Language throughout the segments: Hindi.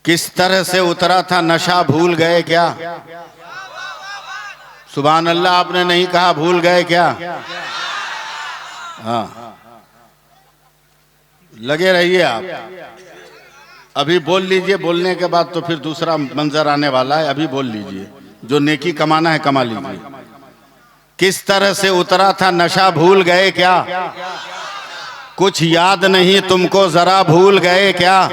किस तरह से उतरा था नशा भूल गए क्या? सुभान अल्लाह, आपने नहीं कहा भूल गए क्या? हाँ, लगे रहिए आप। अभी बोल लीजिए, बोलने के बाद तो फिर दूसरा मंजर आने वाला है। अभी बोल लीजिए, जो नेकी कमाना है कमा लीजिए। किस तरह से उतरा था नशा भूल गए क्या? कुछ याद नहीं तुमको जरा भूल गए क्या?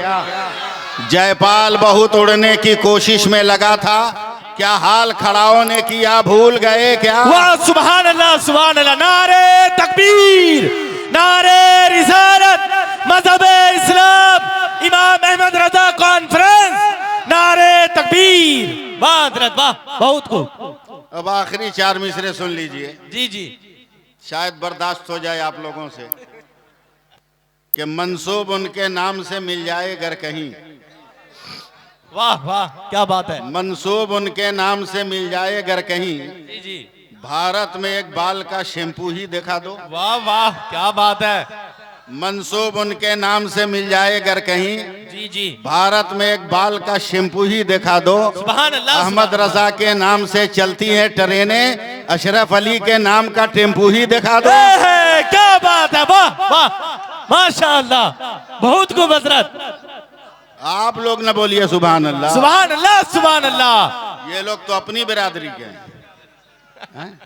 जयपाल बहुत उड़ने की कोशिश में लगा था, क्या हाल खड़ाओं ने किया भूल गए क्या? वाह सुभान अल्लाह, सुभान अल्लाह। नारे तकबीर, नारे रिसालत, मजहबे इस्लाम, इमाम अहमद रजा कॉन्फ्रेंस, नारे तकबीर। वाह हजरत वाह, बहुत खूब। अब आखिरी 4 मिसरे सुन लीजिए, जी जी। शायद बर्दाश्त हो जाए आप लोगों से। कि मंसूब उनके नाम से मिल जाए अगर कहीं, वाह वाह, क्या बात है। मंसूब उनके नाम से मिल जाए अगर कहीं, जी जी। भारत में एक बाल का शैम्पू ही दिखा दो। वाह वाह, क्या बात है। मंसूब उनके नाम से मिल जाए अगर कहीं, जी जी। भारत में एक बाल का शैम्पू ही दिखा दो। सुभान अल्लाह। अहमद रजा के नाम से चलती हैं ट्रेनें, अशरफ अली के नाम का टेम्पू ही दिखा दो। क्या बात है, वाह वाह, माशाअल्लाह, बहुत खूब हजरत। आप लोग न बोलिए सुभान अल्लाह। सुभान अल्लाह, सुभान अल्लाह। ये लोग तो अपनी बिरादरी के हैं।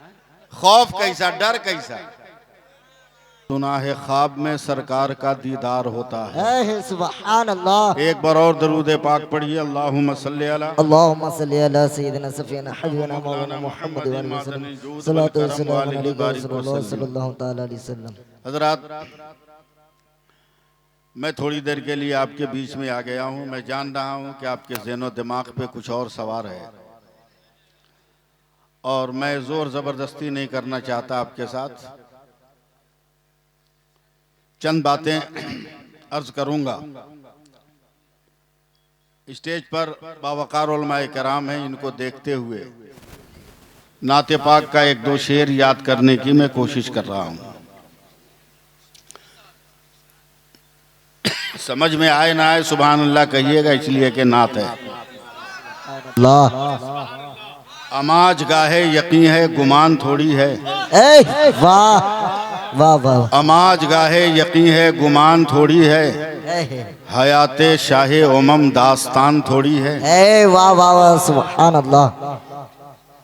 खौफ कैसा, डर कैसा। सुना है ख्वाब में सरकार का दीदार होता है। सुभान अल्लाह। एक बार और दरूद पाक पढ़िए। अल्लाहुम्मा सल्ली अला अल्लाहुम्मा सल्ली अला सय्यिदिना सफीना हबीबना मौलाना मुहम्मद व अलैहि वसल्लम। सल्लल्लाहु अलैहि वसल्लम। हजरात, मैं थोड़ी देर के लिए आपके बीच में आ गया हूं। मैं जान रहा हूं कि आपके ज़हन दिमाग पे कुछ और सवार है, और मैं जोर ज़बरदस्ती नहीं करना चाहता आपके साथ। चंद बातें अर्ज करूंगा। स्टेज पर बावकार उलमाए कराम हैं, इनको देखते हुए नाते पाक का 1-2 शेर याद करने की मैं कोशिश कर रहा हूं। समझ में आए ना आए सुभान अल्लाह कहिएगा, इसलिए कि नात है। अमाज गाहे यकीन है गुमान थोड़ी है। वाह वाह वाह। अमाज गाहे यकीन है गुमान थोड़ी है, हयाते शाहे उमम दास्तान थोड़ी है। वाह वाह वाह, सुभान अल्लाह।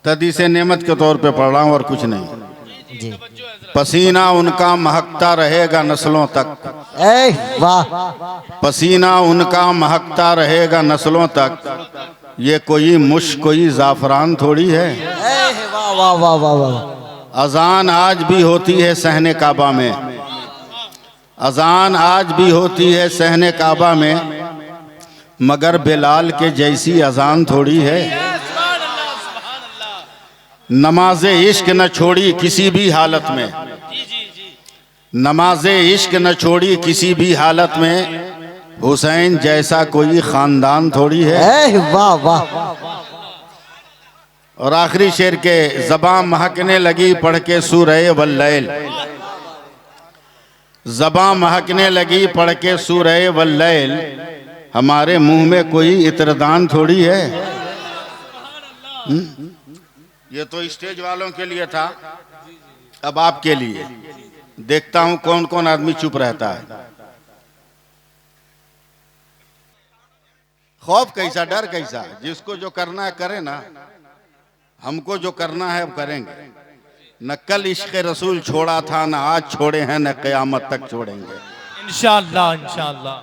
तदी से नेमत के तौर पे पढ़ रहा हूँ और कुछ नहीं जी। पसीना उनका महकता रहेगा नस्लों तक। वाह। पसीना उनका महकता रहेगा नस्लों तक, ये कोई मुश्क कोई जाफरान थोड़ी है। वाह वाह वाह वाह वाह। अजान आज भी होती है सहने काबा में, अजान आज भी होती है सहने काबा में, मगर बिलाल के जैसी अजान थोड़ी है। नमाजे इश्क न छोड़ी किसी भी हालत में, नमाजे इश्क न छोड़ी किसी भी हालत में, हुसैन जैसा कोई खानदान थोड़ी है। वाह वाह। और आखिरी शेर के ज़बां महकने लगी पढ़ के सूरह वल्लैल, ज़बां महकने लगी पढ़ के सूरह वल्लैल, हमारे मुंह में कोई इत्रदान थोड़ी है। ये तो स्टेज वालों के लिए था, अब आपके लिए। देखता हूं कौन कौन आदमी चुप रहता है। खौफ कैसा, डर कैसा। जिसको जो करना है करे ना, हमको जो करना है अब करेंगे। न कल इश्क़ रसूल छोड़ा था, न आज छोड़े हैं, न क़यामत तक छोड़ेंगे इंशाअल्लाह इंशाअल्लाह।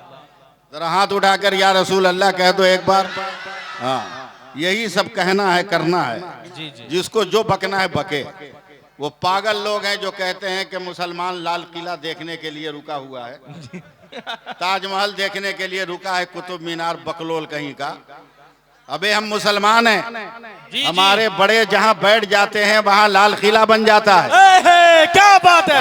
जरा हाथ उठाकर या रसूल अल्लाह कह दो एक बार। हाँ, यही सब कहना है, करना है। जी जी। जिसको जो बकना है बके। वो पागल लोग हैं जो कहते हैं कि मुसलमान लाल किला देखने के लिए रुका हुआ है, ताजमहल देखने के लिए रुका है, कुतुब मीनार बकलोल कहीं का। अबे हम मुसलमान हैं, हमारे बड़े जहां बैठ जाते हैं वहां लाल किला बन जाता है। क्या बात है।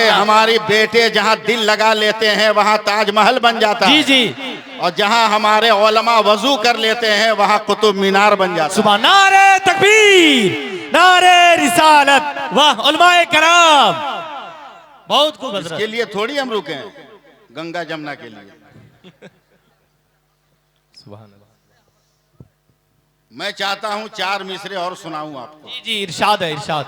हमारी बेटे जहां दिल लगा लेते हैं वहां ताजमहल बन जाता है। जी जी। और जहां हमारे उलमा वजू कर लेते हैं वहां कुतुब मीनार बन जाता है। सुबह नारे तकबीर, नारे रिसालत, वाह उलमाए कराम, बहुत खूब। इसके लिए थोड़ी हम रुके हैं, गंगा जमुना के लिए। सुभान अल्लाह। मैं चाहता हूं 4 मिसरे और सुनाऊं आपको। जी जी इरशाद है इरशाद।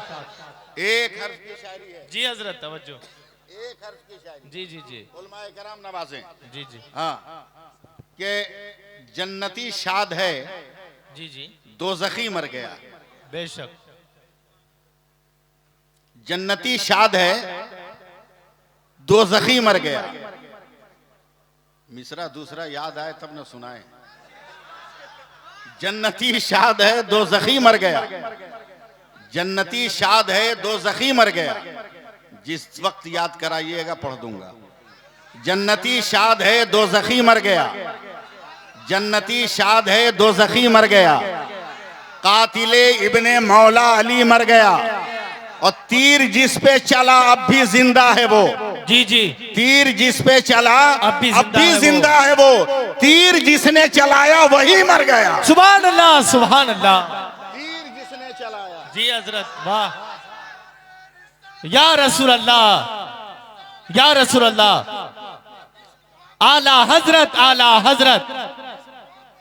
एक हर्फ की शायरी है, जी हजरत तवज्जो। एक हर्फ की शायरी। जी जी जी उलमाए कराम नवाजें। जी जी हाँ, कि जन्नती शाद है जी जी दोज़खी मर गया। बेशक। जन्नती शाद है दोज़खी मर गया। मिसरा दूसरा याद आए तब न सुनाए। जन्नती शाद है दोज़खी मर गया, जन्नती शाद है दोज़खी मर गया। जिस वक्त याद कराइएगा पढ़ दूंगा। जन्नती शाद है दोज़खी मर गया, जन्नती शाद है दोज़खी मर गया। कातिले इब्ने मौला अली मर गया, और तीर जिस पे चला अब भी जिंदा है वो। जी जी तीर जिस पे चला अब भी जिंदा है वो। तीर जिसने चलाया वही मर गया। सुभान अल्लाह सुभान अल्लाह। तीर जिसने चलाया। जी हजरत वाह। या रसूल अल्लाह या रसूल अल्लाह। आला हजरत आला हजरत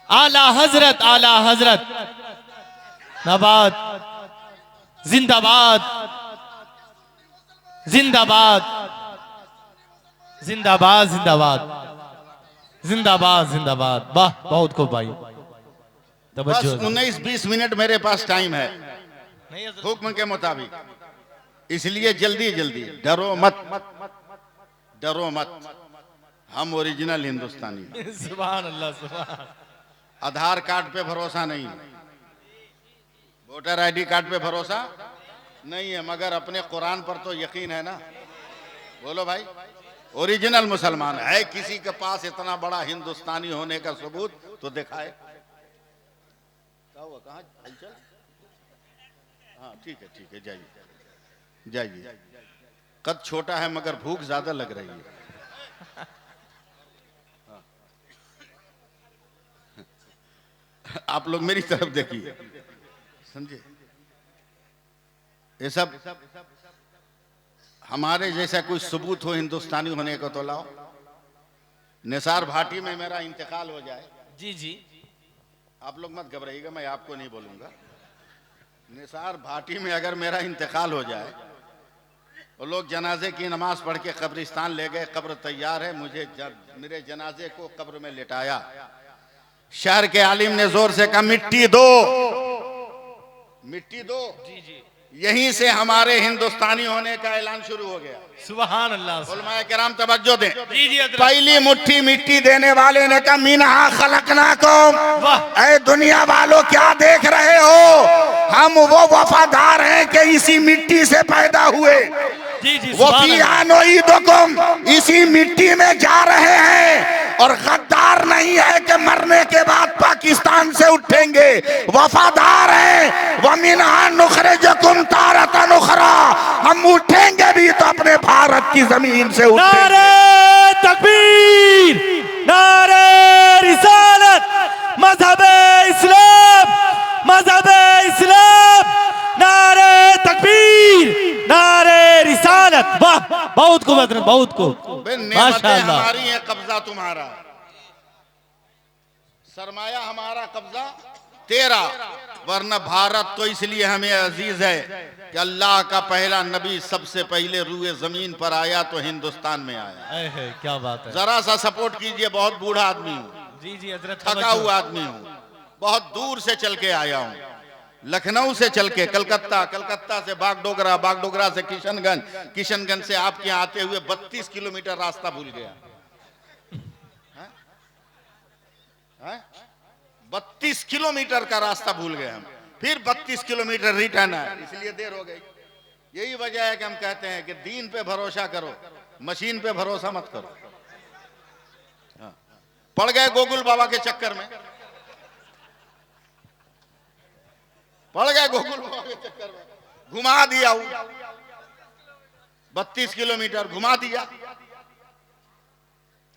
आला हजरत आला हजरत। नबाद जिंदाबाद जिंदाबाद जिंदाबाद जिंदाबाद जिंदाबाद जिंदाबाद। वाह बहुत खूब भाई। बस तवज्जो। 19-20 मिनट मेरे पास टाइम है नहीं हजरत। हुक्म के मुताबिक, इसलिए जल्दी जल्दी। डरो मत, डरो मत, हम ओरिजिनल हिंदुस्तानी। सुभान अल्लाह सुभान। आधार कार्ड पे भरोसा नहीं, वोटर आईडी कार्ड पे भरोसा नहीं है, मगर अपने कुरान पर तो यकीन है ना। बोलो भाई, ओरिजिनल मुसलमान है। किसी के पास इतना बड़ा हिंदुस्तानी होने का सबूत तो दिखाए। क्या हुआ, कहाँ हलचल? हाँ ठीक है जाइए जाइए। कद छोटा है मगर भूख ज्यादा लग रही है। हाँ। आप लोग मेरी तरफ देखिए, समझे। ये सब हमारे जैसा कोई सबूत हो हिंदुस्तानी होने का तो लाओ। निसार भाटी में मेरा इंतकाल हो जाए। जी जी आप लोग मत घबराइएगा, मैं आपको नहीं बोलूंगा। निसार भाटी में अगर मेरा इंतकाल हो जाए और लोग जनाजे की नमाज पढ़ के कब्रिस्तान ले गए, कब्र तैयार है, मेरे जनाजे को कब्र में लिटाया। शहर के आलिम ने जोर से कहा मिट्टी दो, मिट्टी दो। जी जी यहीं से हमारे हिंदुस्तानी होने का ऐलान शुरू हो गया। सुभान अल्लाह। उलमाए किराम तवज्जो दें। जी जी हजरत। पहली मुट्ठी मिट्टी देने वाले ने कहा मिनहा खलकनाकुम। ऐ दुनिया वालों क्या देख रहे हो, हम वो वफादार हैं कि इसी मिट्टी से पैदा हुए। जी जी वो पियानोइदुकुम, इसी मिट्टी में जा रहे हैं। और गद्दार नहीं है कि मरने के बाद पाकिस्तान से उठेंगे, वफादार हैं। वमिनहा नुखरिजुकुम तारतन उखरा, हम उठेंगे भी तो अपने भारत की जमीन से उठेंगे। नारे तकबीर, नारे रिसालत, मजहबे इस्लाम, मजहबे इस्लाम। नारे तकबीर, नारे रिसालत। वाह बहुत खूब हजरत, बहुत खूब माशाअल्लाह। हमारी है, कब्जा तुम्हारा, सरमाया हमारा, कब्जा तेरा। वरना भारत तो इसलिए हमें अजीज है कि अल्लाह का पहला नबी सबसे पहले रूए जमीन पर आया तो हिंदुस्तान में आया। क्या बात है। जरा सा सपोर्ट कीजिए, बहुत बूढ़ा आदमी हूँ, जी जी हजरत। थका हुआ आदमी हूँ, बहुत दूर से चल के आया हूँ। लखनऊ से चल के कलकत्ता, कलकत्ता से बागडोगरा, बागडोगरा से किशनगंज, किशनगंज से आपके यहाँ आते हुए 32 किलोमीटर रास्ता भूल गया। 32 किलोमीटर का रास्ता भूल गए हम, फिर 32 किलोमीटर रिटर्न है, इसलिए देर हो गई। यही वजह है कि हम कहते हैं कि दीन पे भरोसा करो, मशीन पे भरोसा मत करो। पड़ गए गोकुल बाबा के चक्कर में, पड़ गए गोकुल बाबा के चक्कर में, घुमा दिया 32 किलोमीटर घुमा दिया।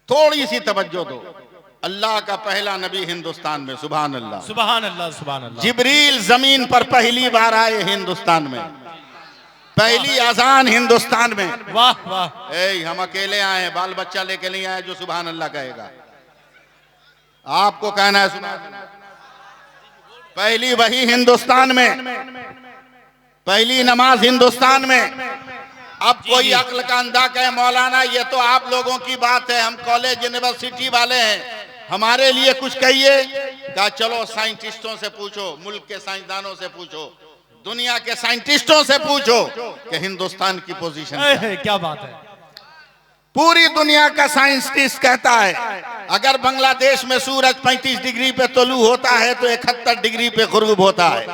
थोड़ी सी तवज्जो दो, अल्लाह का पहला नबी हिंदुस्तान में, सुभान अल्लाह सुभान अल्लाह सुभान अल्लाह। जिब्रील जमीन पर पहली बार आए हिंदुस्तान में, पहली अजान हिंदुस्तान में। वाह वाह। हम अकेले आए हैं, बाल बच्चा लेके नहीं आए जो सुभान अल्लाह कहेगा। आपको कहना है सुभान अल्लाह। पहली वही हिंदुस्तान में, पहली नमाज हिंदुस्तान में। अब कोई अक्ल का अंधा कहे मौलाना ये तो आप लोगों की बात है, हम कॉलेज यूनिवर्सिटी वाले हैं, हमारे लिए कुछ कहिए। कहा चलो साइंटिस्टों से पूछो, मुल्क के साइंसदानों से पूछो, दुनिया के साइंटिस्टों से पूछो कि हिंदुस्तान की पोजीशन क्या है। क्या बात है। पूरी दुनिया का साइंटिस्ट कहता है अगर बांग्लादेश में सूरज 35 डिग्री पे तुलू होता है तो 71 डिग्री पे गुरूब होता है,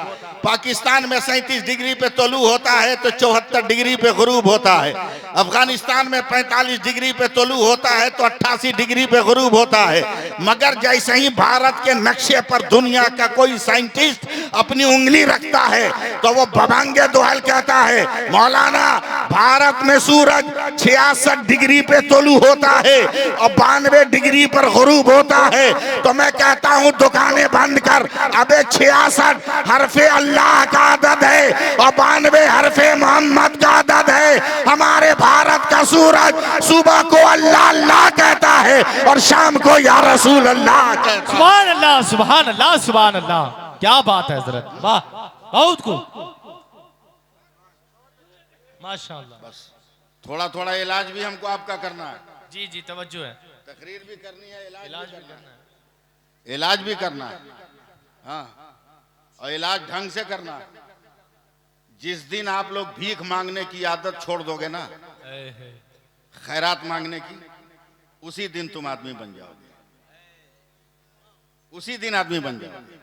पाकिस्तान में 37 डिग्री पे तुलू होता है तो 74 डिग्री पे गुरूब होता है, अफगानिस्तान में 45 डिग्री पे तुलू होता है तो 88 डिग्री पे गुरूब होता है। मगर जैसे ही भारत के नक्शे पर दुनिया का कोई साइंटिस्ट अपनी उंगली रखता है तो वो बबांगे दोहल कहता है मौलाना भारत में सूरज 66 डिग्री पे तुलू होता है और 92 डिग्री पर गुरूब होता है। तो मैं कहता हूँ दुकानें बंद कर, अबे 66 हरफे अल्लाह का अदद है और 92 हरफे मोहम्मद का अदद है। हमारे भारत का सूरज सुबह को अल्लाह अल्लाह कहता है और शाम को या रसूल अल्लाह कहता है। सुभान अल्लाह, सुभान अल्लाह, सुभान अल्लाह। क्या बात है हजरत, वाह, बहुत खूब, माशाअल्लाह। बस थोड़ा थोड़ा इलाज भी हमको आपका करना है। जी जी, तवज्जो है। तकरीर भी करनी है, इलाज भी करना है। इलाज भी करना है, हाँ, और इलाज ढंग से करना है। जिस दिन आप लोग भीख मांगने की आदत छोड़ दोगे ना, खैरात मांगने की, उसी दिन तुम आदमी बन जाओगे, उसी दिन आदमी बन जाओगे।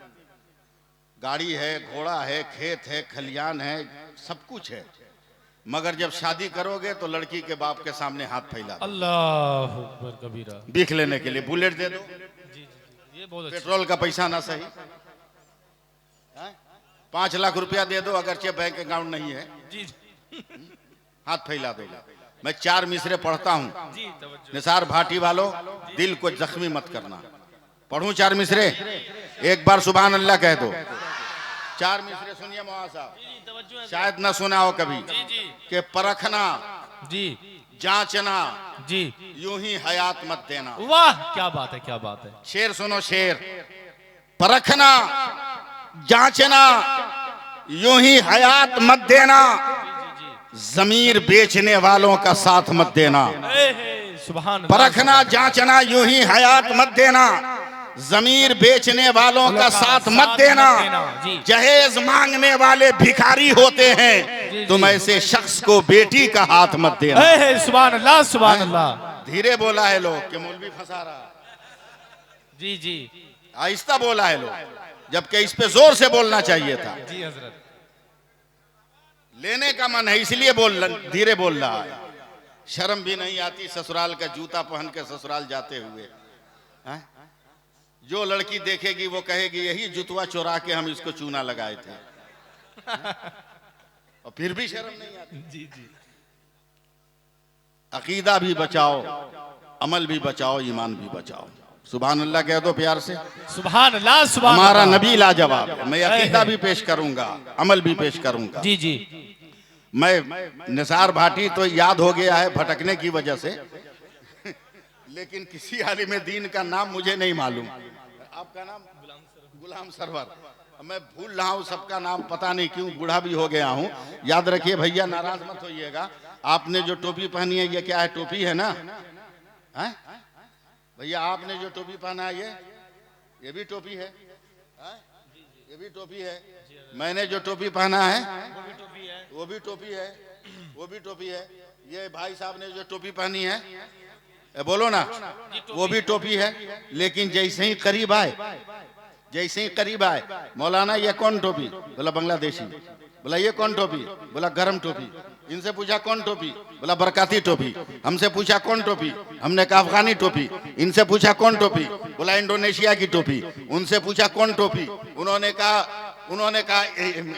गाड़ी है, घोड़ा है, खेत है, खलियान है, सब कुछ है, मगर जब शादी करोगे तो लड़की के बाप के सामने हाथ फैला दो। अल्लाह अकबर कबीरा। भीख लेने के लिए बुलेट दे दो, जी, ये बहुत अच्छा। पेट्रोल का पैसा ना सही, 5 लाख रुपया दे दो अगरचे बैंक अकाउंट नहीं है, जी हाथ फैला दो। मैं 4 मिसरे पढ़ता हूँ, जी, तवज्जो। निसार भाटी वालों दिल को जख्मी मत करना। पढ़ूं 4 मिसरे, एक बार सुभान अल्लाह कह दो। 4 मिसरे सुनिए मौलाना साहब, शायद ना सुना हो कभी, कि परखना जी, जांचना जी, यूं ही हयात मत देना। वाह, क्या बात है, क्या बात है। शेर सुनो, शेर, परखना जांचना यूं ही हयात मत देना, जमीर बेचने वालों का साथ मत देना। सुभान अल्लाह। परखना जांचना यूं ही हयात मत देना, जमीर बेचने वालों का साथ मत देना। जहेज मांगने वाले भिखारी होते हैं, तुम ऐसे शख्स को बेटी का हाथ मत देना। सुभान अल्लाह, सुभान अल्लाह। धीरे बोला है लोग कि मौलवी फंसा रहा, जी जी, आहिस्ता बोला है लोग, जबकि इस पे जोर से बोलना चाहिए था। जी हजरत, लेने का मन है इसलिए धीरे बोल रहा है। शर्म भी नहीं आती ससुराल का जूता पहन के ससुराल जाते हुए। है? जो लड़की देखेगी वो कहेगी यही जुतवा चुरा के हम इसको चूना लगाए थे। और फिर भी शर्म नहीं आती। जी जी, अकीदा भी बचाओ, अमल भी बचाओ, ईमान भी बचाओ। सुभान अल्लाह कह दो प्यार से। सुभान अल्लाह, सुभान हमारा अल्लाह। नबी लाजवाब है। मैं अकीदा भी पेश करूंगा, अमल भी पेश करूंगा। जी जी, मैं निसार भाटी तो याद हो गया है भटकने की वजह से, लेकिन किसी आलिम दीन का नाम मुझे नहीं मालूम। आपका नाम? गुलाम सरवर। मैं भूल रहा हूँ सबका नाम, पता नहीं क्यों, बूढ़ा भी हो गया हूँ। याद रखिए भैया, नाराज मत होइएगा। आपने जो टोपी पहनी है ये क्या है? टोपी है ना? है भैया, आपने जो टोपी पहना है ये भी टोपी है, ये भी टोपी है। मैंने जो टोपी पहना है वो भी टोपी है, वो भी टोपी है। ये भाई साहब ने जो टोपी पहनी है, बोलो ना, वो भी टोपी है। लेकिन जैसे ही करीब आए, जैसे ही करीब आए, मौलाना ये कौन टोपी? बोला बांग्लादेशी। बोला ये कौन टोपी? बोला गरम टोपी। इनसे पूछा कौन टोपी? बोला बरकाती टोपी। हमसे पूछा कौन टोपी? हमने कहा अफगानी टोपी। इनसे पूछा कौन टोपी? बोला इंडोनेशिया की टोपी। उनसे पूछा कौन टोपी? उन्होंने कहा उन्होंने कहा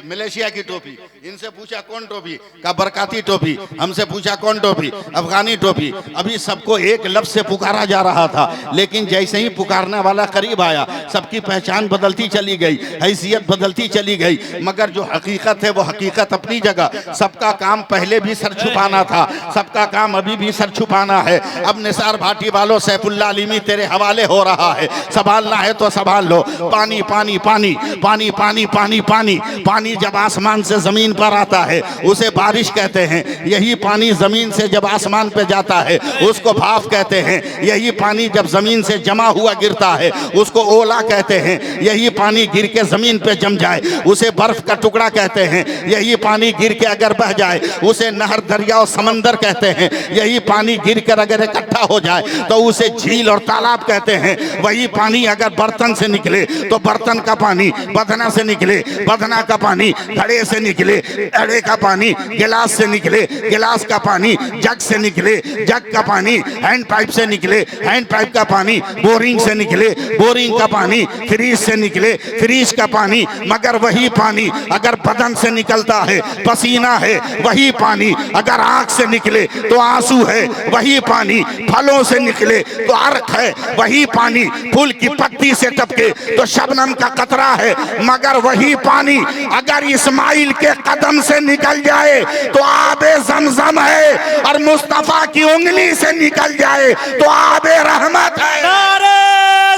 मलेशिया की टोपी, इनसे पूछा कौन टोपी, कहा बरकाती टोपी, हमसे पूछा कौन टोपी, अफगानी टोपी। अभी सबको एक लफ्ज से पुकारा जा रहा था, लेकिन जैसे ही पुकारने वाला करीब आया सबकी पहचान बदलती चली गई, हैसियत बदलती चली गई। मगर जो हकीकत है वो हकीकत अपनी जगह। सबका काम पहले भी सर छुपाना था, सबका काम अभी भी सर छुपाना है। अब निसार भाटी वालों, सैफुल्लाह अलीमी तेरे हवाले हो रहा है, संभालना है तो संभाल लो। पानी पानी पानी पानी पानी पानी पानी पानी जब आसमान से जमीन पर आता है उसे बारिश कहते हैं। यही पानी जमीन से जब आसमान पे जाता है उसको भाप कहते हैं। यही पानी जब जमीन से जमा हुआ गिरता है उसको ओला कहते हैं। यही पानी गिर के जमीन पे जम जाए उसे बर्फ का टुकड़ा कहते हैं। यही पानी गिर के अगर बह जाए उसे नहर, दरिया और समंदर कहते हैं। यही पानी गिर कर अगर इकट्ठा हो जाए तो उसे झील और तालाब कहते हैं। वही पानी अगर बर्तन से निकले तो बर्तन का पानी, बदना से निकले बदना का पानी, घड़े से निकले घड़े का पानी, गिलास से निकले गिलास का पानी, जग से निकले जग का पानी, हैंड पाइप से निकले हैंड पाइप का पानी, बोरिंग से निकले बोरिंग का पानी, फ्रीज से निकले फ्रीज का पानी। मगर वही पानी अगर बदन से निकलता है पसीना है, वही पानी अगर आंख से निकले तो आंसू है, वही पानी फलों से निकले तो अर्क है, वही पानी फूल की पत्ती से टपके तो शबनम का कतरा है। मगर वही पानी अगर इस्माइल के कदम से निकल जाए तो आबे जमजम है, और मुस्तफा की उंगली से निकल जाए तो आबे रहमत है। नारे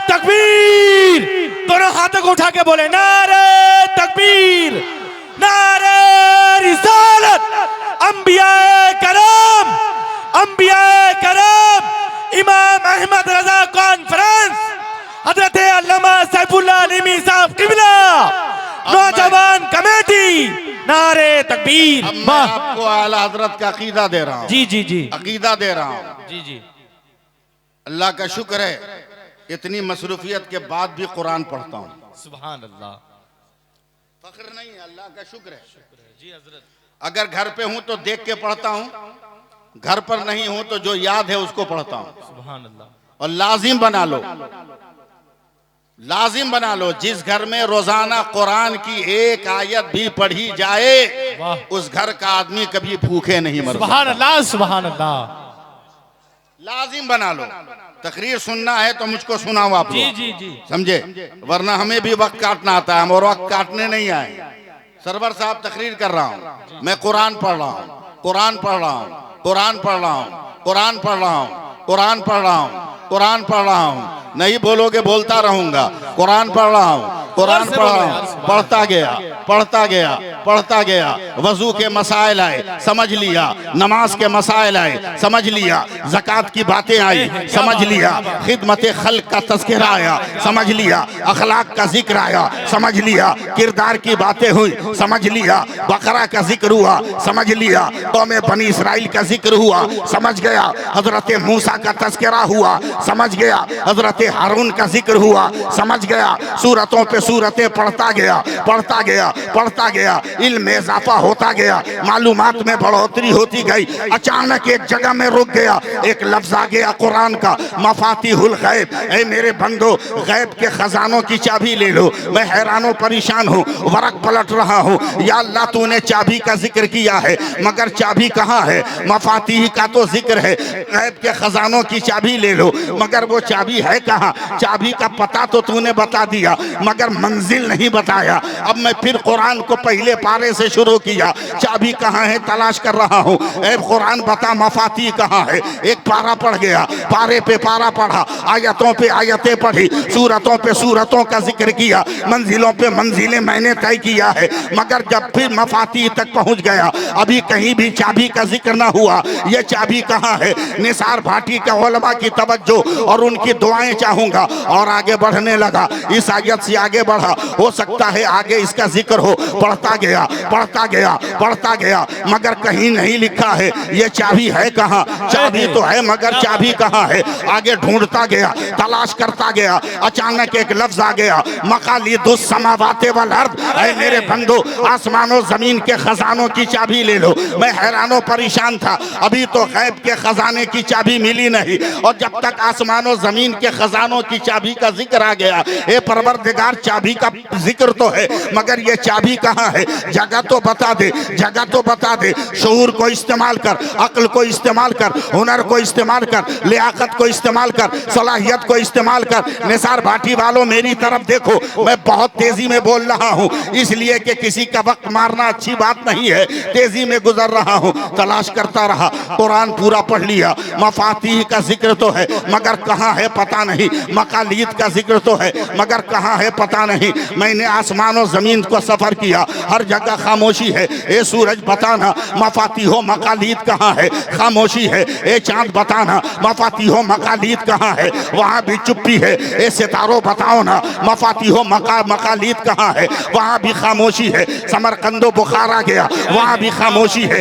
तकबीर, दोनों हाथों को उठा के बोले नारे तकबीर, नारे रिसालत। अंबिया करम, इमाम अहमद रजा कॉन्फ्रेंस, हजरत अल्लामा सैफुल्लाह अलीमी साहब किबला, नौजवान कमेटी, नारे तकबीर। अब मैं आपको आला हजरत का अकीदा दे रहा हूँ। जी जी जी, अकीदा दे रहा हूँ। जी जी। अल्लाह का शुक्र है इतनी मसरूफियत के बाद भी कुरान पढ़ता हूँ। सुभान अल्लाह, फख्र नहीं है, अल्लाह का शुक्र है। जी हजरत। अगर घर पे हूं तो देख के पढ़ता हूं, घर पर नहीं हूं तो जो याद है उसको पढ़ता हूं। सुभान अल्लाह। और लाजिम बना लो, लाजिम बना लो, जिस घर में रोजाना कुरान की एक आयत भी पढ़ी जाए उस घर का आदमी कभी भूखे नहीं मरता। सुभान अल्लाह, सुभान अल्लाह। लाजिम बना लो। तकरीर सुनना है तो मुझको सुनाओ आप जी लोग। जी जी, समझे, वरना हमें भी वक्त काटना आता है, हम और वक्त काटने नहीं आए। सरवर साहब तकरीर कर रहा हूँ, मैं कुरान पढ़ रहा हूँ, कुरान पढ़ रहा हूँ, कुरान पढ़ रहा हूँ, कुरान पढ़ रहा हूँ, कुरान पढ़ रहा हूँ, कुरान पढ़ रहा हूँ। नहीं बोलोगे बोलता रहूंगा। कुरान पढ़ रहा हूँ, कुरान पढ़ रहा हूँ, पढ़ता गया पढ़ता गया पढ़ता गया। वजू के मसाइल आए समझ लिया, नमाज के मसाइल आए समझ लिया, ज़कात की बातें आई समझ लिया, खिदमत खल्क का तज़किरा आया समझ लिया, अखलाक का जिक्र आया समझ लिया, किरदार की बातें हुई समझ लिया, बकरा का जिक्र हुआ समझ लिया, कौम बनी इसराइल का जिक्र हुआ समझ गया, हजरत मूसा का तज़किरा हुआ समझ गया, हजरत हारून का जिक्र हुआ समझ गया। सूरतों पे सूरतें पढ़ता गया पढ़ता गया पढ़ता गया, इल्म में इजाफा होता गया, मालूमात में बढ़ोतरी होती गई। अचानक एक जगह में रुक गया, एक लफ्ज आ गया कुरान का, मफातिहुल गैब। ऐ मेरे बंदो, गैब के खजानों की चाबी ले लो। मैं हैरानो परेशान हूँ, वरक पलट रहा हूँ। या अल्लाह तूने चाबी का जिक्र किया है मगर चाबी कहाँ है? मफातिह का तो जिक्र है, गैब के खजानों की चाबी ले लो, मगर वो चाबी है कहाँ? चाबी का पता तो तूने बता दिया मगर मंजिल नहीं बताया। अब मैं फिर कुरान को पहले पारे से शुरू किया, चाबी कहाँ है तलाश कर रहा हूँ। ऐ कुरान बता मफाती कहाँ है? एक पारा पढ़ गया, पारे पे पारा पढ़ा, आयतों पे आयतें पढ़ी, सूरतों पे सूरतों का जिक्र किया, मंजिलों पे मंजिलें मैंने तय किया है। मगर जब फिर मफाती तक पहुँच गया अभी कहीं भी चाबी का जिक्र ना हुआ। ये चाबी कहाँ है? निसार भाटी के उलमा की तवज्जो और उनकी दुआएं चाहूंगा। और आगे बढ़ने लगा, इस आयत से आगे बढ़ा, हो सकता है आगे इसका जिक्र हो। पढ़ता गया पढ़ता गया पढ़ता गया मगर कहीं नहीं लिखा है ये चाबी है कहाँ? चाबी तो है मगर चाबी कहाँ है? आगे ढूंढता गया, तलाश करता गया, अचानक एक लफ्ज आ गया, मकालिदुस समावाते वल अर्द। ऐ मेरे बंदो, आसमानों जमीन के खजानों की चाबी ले लो। मैं हैरानो परेशान था, अभी तो गैब के खजाने की चाबी मिली नहीं, और जब तक आसमानों जमीन के खजानों की चाबी का जिक्र आ गया, ए परवरदिगार चाबी का जिक्र तो है, मगर ये चाबी कहाँ है? जगह तो बता दे, जगह तो बता दे। शऊर को इस्तेमाल कर, अक्ल को इस्तेमाल कर, हुनर को इस्तेमाल कर, लियाकत को इस्तेमाल कर, सलाहियत को इस्तेमाल कर। निसार भाटी वालों मेरी तरफ देखो, मैं बहुत तेजी में बोल रहा हूँ, इसलिए कि किसी का वक्त मारना अच्छी बात नहीं है। तेजी में गुजर रहा हूँ, तलाश करता रहा, कुरान पूरा पढ़ लिया। मफातीह का जिक्र तो है मगर कहाँ है पता नहीं, मकालीद का जिक्र तो है मगर कहाँ है पता नहीं। मैंने आसमान और जमीन को सफर किया, हर जगह खामोशी है। ए सूरज बताना मफातीह मकालीद कहाँ है? खामोशी है। ए चांद बताना मफातीह मकालीद कहाँ है? वहाँ भी चुप्पी है। ए सितारों बताओ ना मफातीह मकालीद कहाँ है? वहाँ भी खामोशी है। समरकंदो बुखारा गया, वहाँ भी खामोशी है।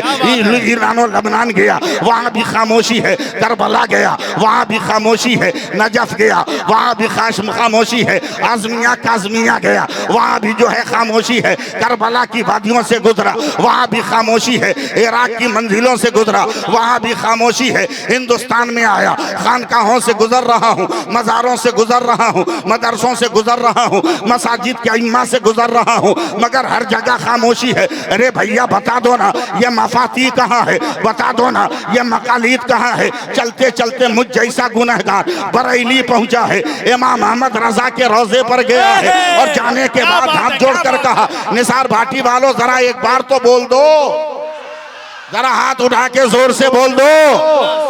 ईरानो लबनान गया, वहाँ भी खामोशी है। करबला गया, वहाँ भी खामोशी है। नजफ गया, वहाँ भी खामोशी है। आजमिया काजमिया गया, वहाँ भी जो है खामोशी है। करबला की वादियों से गुजरा, वहाँ भी खामोशी है। इराक की मंजिलों से गुजरा, वहाँ भी खामोशी है। हिंदुस्तान में आया, खानकाहों से गुजर रहा हूँ, मज़ारों से गुजर रहा हूँ, मदरसों से गुजर रहा हूँ, मसाजिद के इम्मा से गुजर रहा हूँ, मगर हर जगह खामोशी है। अरे भैया बता दो ना ये मफाती कहाँ है? बता दो ना ये मकालीद कहाँ है? चलते चलते मुझ जैसा गुनहगार बरेली पहुंचा है, इमाम अहमद रजा के रोजे पर गया है और जाने के बाद हाथ जोड़कर कहा, निसार भाटी वालों जरा एक बार तो बोल दो, जरा हाथ उठा के जोर से बोल दो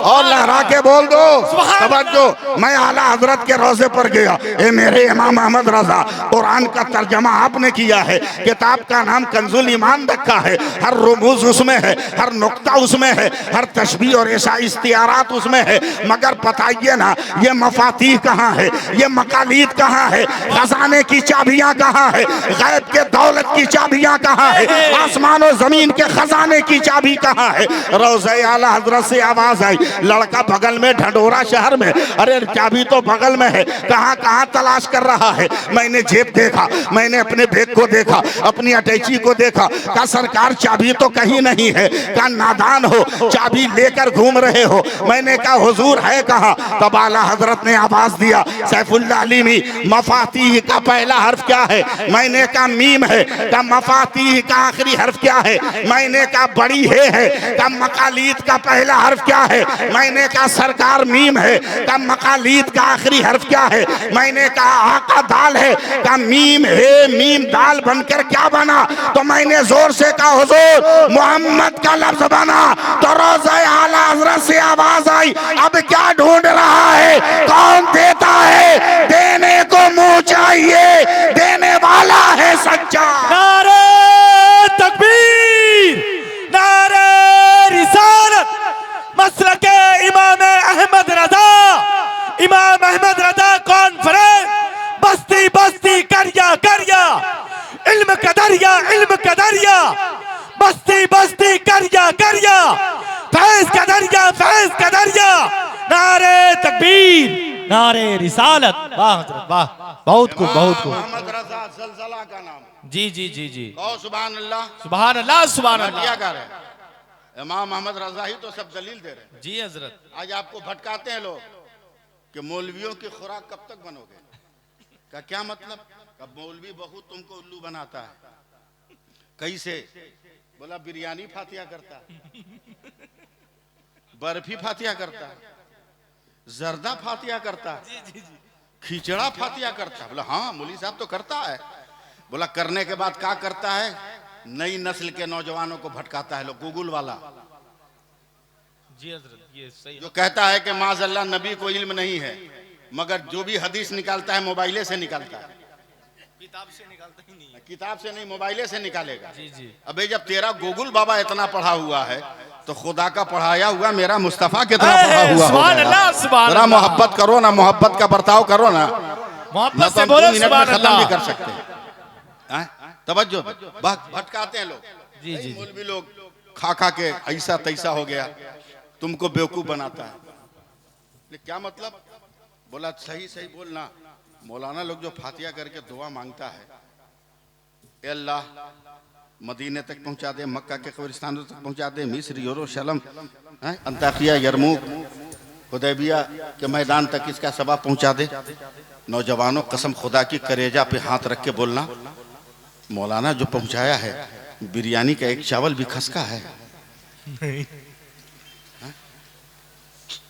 और लहरा के बोल दो। तवज्जो, मैं आला हजरत के रोजे पर गया। ए मेरे इमाम अहमद रजा, कुरान का तर्जमा आपने किया है, किताब का नाम कंजुल ईमान रखा है, हर रुमूज उसमें है, हर नुक्ता उसमें है, हर तशबीह और ऐसा इस्तियारात उसमें है, मगर बताइए ना ये मफातीह कहाँ है? ये मकालीद कहाँ है? खजाने की चाबियां कहाँ है? गैब के दौलत की चाबियां कहाँ है? आसमान और जमीन के खजाने की चाबी कहाँ है? रोज़े आला हजरत से आवाज आई, लड़का बगल में ढंढोरा शहर में, अरे चाबी तो बगल में है, कहाँ कहाँ तलाश कर रहा है? मैंने जेब देखा, मैंने अपने बैग को देखा, अपनी अटैची को देखा, का सरकार चाबी तो कहीं नहीं है, का नादान हो चाबी लेकर घूम रहे हो? मैंने कहा हुजूर है कहाँ? तब आला हजरत ने आवाज दिया, सैफुल्लाह अलीमी, मफातीह का पहला हर्फ क्या है? मैंने कहा मीम है। का मफातीह का आखिरी हर्फ क्या है? मैंने कहा बड़ी है। का मकालीद का पहला हर्फ क्या है? मैंने कहा सरकार मीम है। का मकालीद का आखिरी हर्फ क्या है? मैंने कहा आका दाल है। का मीम है, मीम दाल बनकर क्या बना? तो मैंने जोर से कहा हुजूर मोहम्मद का लफ्ज बना। तो रोज़े आला हज़रत से आवाज आई, अब क्या ढूंढ रहा है? कौन देता है? देने को मुंह चाहिए, देने वाला है सच्चा। नारे तकबीर, नारे रिसालत, मसलके इमाम अहमद रजा, इमाम अहमद रजा कॉन्फ्रेंस, बस्ती बस्ती करिया करिया, इल्म कदरिया इल्म कदरिया, बस्ती बस्ती करिया करिया, फैज कदरिया फैज कदरिया। नारे तकबीर, नारे रिसालत। वाह हजरत वाह, बहुत खूब बहुत खूब। अहमद रजा ज़लज़ला का नाम। जी जी जी जी, कहो सुभान अल्लाह। सुभान अल्लाह सुभान अल्लाह। क्या कर रहे हैं? इमाम अहमद रजा ही तो सब दलील दे रहे हैं। जी हजरत। आज आपको भटकाते हैं लोग कि मौलवियों की खुराक कब तक बनोगे? का क्या मतलब? कब मौलवी बहुत तुमको उल्लू बनाता है। कैसे? बोला बिरयानी फातिया करता है, बर्फी फातिया करता है, जर्दा फातिया करता है, खिचड़ा फातिया करता है। बोला हाँ मौलवी साहब तो करता है। बोला करने के बाद क्या करता है? नई नस्ल के नौजवानों को भटकाता है। लोग गूगल वाला जी हजरत, ये सही जो कहता है कि माज़अल्लाह नबी को इल्म नहीं है, मगर जो भी हदीस निकालता है मोबाइले से निकालता है, किताब से निकालता ही नहीं है। किताब से नहीं मोबाइले से निकालेगा। जी जी। अबे जब तेरा गूगल बाबा इतना पढ़ा हुआ है तो खुदा का पढ़ाया हुआ मेरा मुस्तफा कितना पढ़ा हुआ सुभान होगा? अल्लाह सुभान जरा अल्लाह। मोहब्बत करो ना, मोहब्बत का बर्ताव करो ना, मोहब्बत से हम बोलो 2 मिनट में सुभान खत्म अल्लाह। नहीं कर सकते। तवज्जो, भटकाते हैं लोग। जी जी। मौलवी लोग खा खा के ऐसा तैसा हो गया, तुमको बेवकूफ बनाता है। क्या मतलब? बोला सही सही बोलना। मौलाना लोग जो फातिया करके दुआ मांगता है, ए अल्लाह मदीने तक पहुंचा दे, मक्का के कब्रिस्तानों तक पहुंचा दे, मिस्र, यरूशलेम, अंताकिया, यरमूक, हुदैबिया के मैदान तक इसका सबब पहुंचा दे। नौजवानों, कसम खुदा की करेजा पे हाथ रख के बोलना, मौलाना जो पहुंचाया है बिरयानी का एक चावल भी खसका है।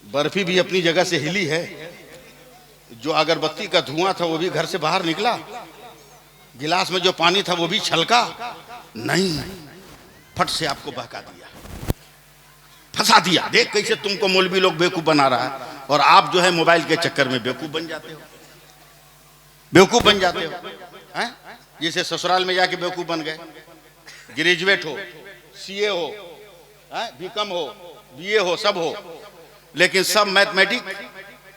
बर्फी भी अपनी जगह से हिली है, जो अगरबत्ती का धुआं था वो भी घर से बाहर निकला, गिलास में जो पानी था वो भी छलका नहीं, फट से आपको बहका दिया, फंसा दिया। देख कैसे तुमको मौलवी लोग बेवकूफ बना रहा है, और आप जो है मोबाइल के चक्कर में बेवकूफ बन जाते हो, बेवकूफ बन जाते हो हैं? जैसे ससुराल में जाके बेवकूफ बन गए, ग्रेजुएट हो, सीए हो, बीकॉम हो, बीए हो, सब हो, लेकिन सब मैथमेटिक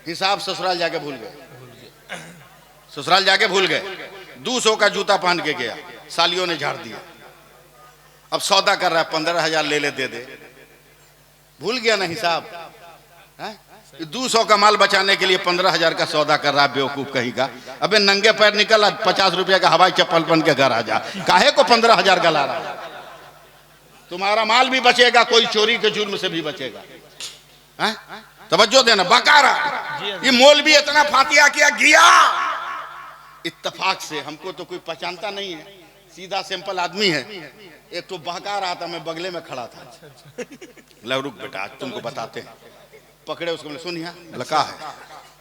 हिसाब ससुराल जाके भूल गए, ससुराल जाके भूल गए। 200 का जूता पहन के गया, सालियों ने झाड़ दिया, अब सौदा कर रहा है 15,000 ले ले दे दे, भूल गया ना हिसाब। 200 का माल बचाने के लिए 15,000 का सौदा कर रहा है बेवकूफ कहीं का। अबे नंगे पैर निकल, 50 रुपए का हवाई चप्पल पहन के घर आ जा, काहे को 15,000 का ला रहा है? तुम्हारा माल भी बचेगा, कोई चोरी के जुर्म से भी बचेगा। तवज्जो देना, बकारा ये मौलवी इतना फातिया किया गया इत्तेफाक से, हमको तो कोई पहचानता नहीं है, सीधा सिंपल आदमी है। एक तो बहका रहा था, मैं बगले में खड़ा था, बोला रुक बेटा आज तुमको बताते हैं। पकड़े उसको, बोले सुनिए, लड़का है,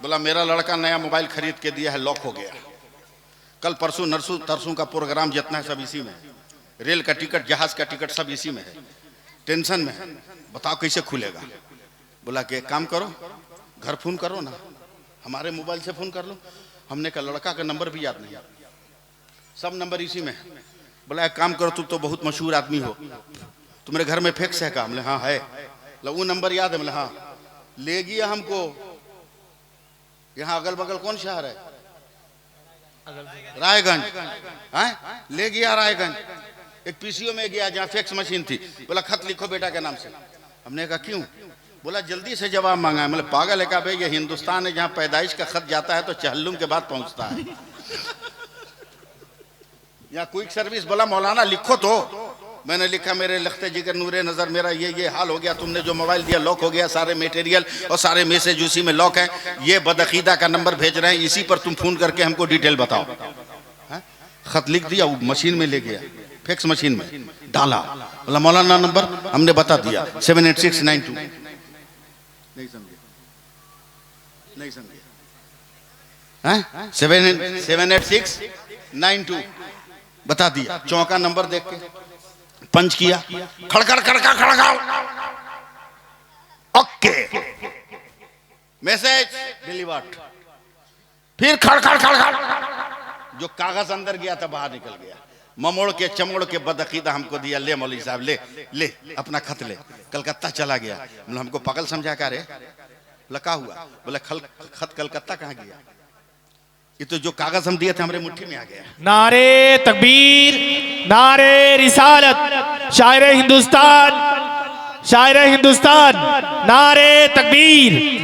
बोला मेरा लड़का नया मोबाइल खरीद के दिया है, लॉक हो गया, कल परसों नरसों तरसों का प्रोग्राम जितना है सब इसी में, रेल का टिकट, जहाज का टिकट सब इसी में है, टेंशन में है, बताओ कैसे खुलेगा। बोला कि एक काम करो, घर फोन करो ना, हमारे मोबाइल से फोन कर लो। हमने कहा लड़का का नंबर भी याद नहीं, सब नंबर इसी में है। बोला एक काम करो, तुम तो बहुत मशहूर आदमी हो, तुम्हारे घर में फैक्स है का? हमने हाँ है। वो नंबर याद है? बोले हाँ। ले गया हमको, यहाँ अगल बगल कौन शहर है? रायगंज। ले गया रायगंज, एक पीसीओ में गया जहाँ फैक्स मशीन थी। बोला खत लिखो बेटा के नाम से। हमने कहा क्यों? बोला जल्दी से जवाब मांगा है। मतलब पागल है क्या भाई, ये हिंदुस्तान है जहाँ पैदाइश का खत जाता है तो चहल्लुम के बाद पहुंचता है, यहाँ क्विक सर्विस। बोला मौलाना लिखो तो। मैंने लिखा मेरे लखते जिगर नूरे नजर, मेरा ये हाल हो गया, तुमने जो मोबाइल दिया लॉक हो गया, सारे मटेरियल और सारे मैसेज उसी में लॉक है, ये बदअकीदा का नंबर भेज रहे हैं, इसी पर तुम फोन करके हमको डिटेल बताओ। खत लिख दिया, वो मशीन में ले गया, फैक्स मशीन में डाला। बोला मौलाना नंबर, हमने बता दिया 78692। नहीं समझे, नहीं समझे, 78692 बता दिया। चौका नंबर देख के पंच किया, खड़खड़ खड़खड़ खड़खड़, ओके मैसेज डिलीवर्ड। फिर खड़खड़ खड़खड़, जो कागज अंदर गया था बाहर निकल गया, ममोड़ के चमोड़ के बदअकीदा हमको दिया, ले मौलवी साहब ले ले अपना खत ले, कलकत्ता चला गया। मतलब हमको पागल समझा क्या रे? लका हुआ। बोला खत कलकत्ता कहाँ गया? ये तो जो कागज हम दिए थे हमारे मुट्ठी में आ गया। नारे तकबीर, नारे रिसालत, शायर हिंदुस्तान, शायर हिंदुस्तान, नारे तकबीर,